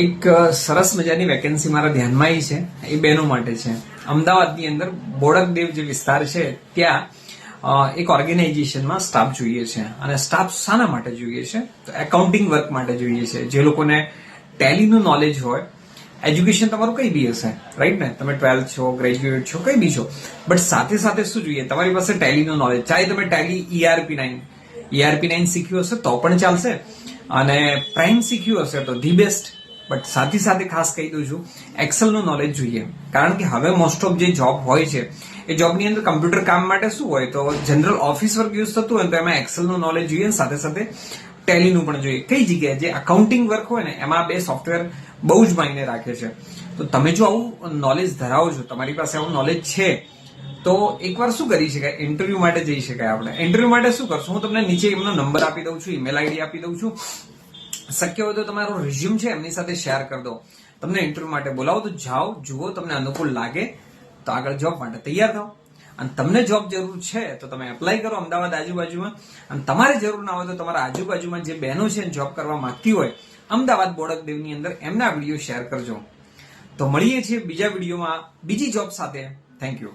એક સરસ મજાની વેકેન્સી મારા ધ્યાનમાં આવી છે. એ બહેનો માટે છે. અમદાવાદની અંદર બોડકદેવ જે વિસ્તાર છે ત્યાં એક ઓર્ગેનાઇઝેશનમાં સ્ટાફ જોઈએ છે. અને સ્ટાફ શાના માટે જોઈએ છે? તો એકાઉન્ટિંગ વર્ક માટે જોઈએ છે. જે લોકોને ટેલીનું નોલેજ હોય, એજ્યુકેશન તમારું કઈ બી હશે, રાઈટ ને? તમે 12th છો, ગ્રેજ્યુએટ છો, કઈ બી છો, બટ સાથે સાથે શું જોઈએ? તમારી પાસે ટેલીનું નોલેજ. ચાહે તમે ટેલી ERP9 શીખ્યું હશે તો પણ ચાલશે, અને પ્રાઇમ શીખ્યું હશે તો ધી બેસ્ટ. બટ સાથે સાથે ખાસ કહી દઉં છું, એક્સેલનું નોલેજ જોઈએ. કારણ કે હવે મોસ્ટ ઓફ જે જોબ હોય છે એ જોબની અંદર કમ્પ્યુટર કામ માટે શું હોય, તો જનરલ ઓફિસ વર્ક યુઝ થતું હોય તો એમાં એક્સેલનું નોલેજ જોઈએ, સાથે સાથે ટેલીનું પણ જોઈએ. કઈ જગ્યાએ જે અકાઉન્ટિંગ વર્ક હોય ને એમાં બે સોફ્ટવેર બહુ જ માયને રાખે છે. તો તમે જો આવું નોલેજ ધરાવો છો, તમારી પાસે આવું નોલેજ છે, તો એકવાર શું કરી શકાય? ઇન્ટરવ્યુ માટે જઈ શકાય. આપણે ઇન્ટરવ્યુ માટે શું કરશું? હું તમને નીચે એમનો નંબર આપી દઉં છું, ઈમેલ આઈડી આપી દઉં છું. શક્ય હોય તો તમારો રિઝ્યુમ છે એમની સાથે શેર કરી દો. તમને ઇન્ટરવ્યુ માટે બોલાવો તો જાઓ, જુઓ, તમને અનુકૂળ લાગે તો આગળ જોબ માટે તૈયાર થાઓ. અને તમને જોબ જરૂર છે તો તમે એપ્લાય કરો અમદાવાદ આજુબાજુમાં. અને તમારે જરૂર ના હોય તો તમારા આજુબાજુમાં જે બહેનો છે જોબ કરવા માંગતી હોય અમદાવાદ બોડકદેવની અંદર, એમના વિડીયો શેર કરજો. તો મળીએ છીએ બીજા વિડીયોમાં બીજી જોબ સાથે. Thank you.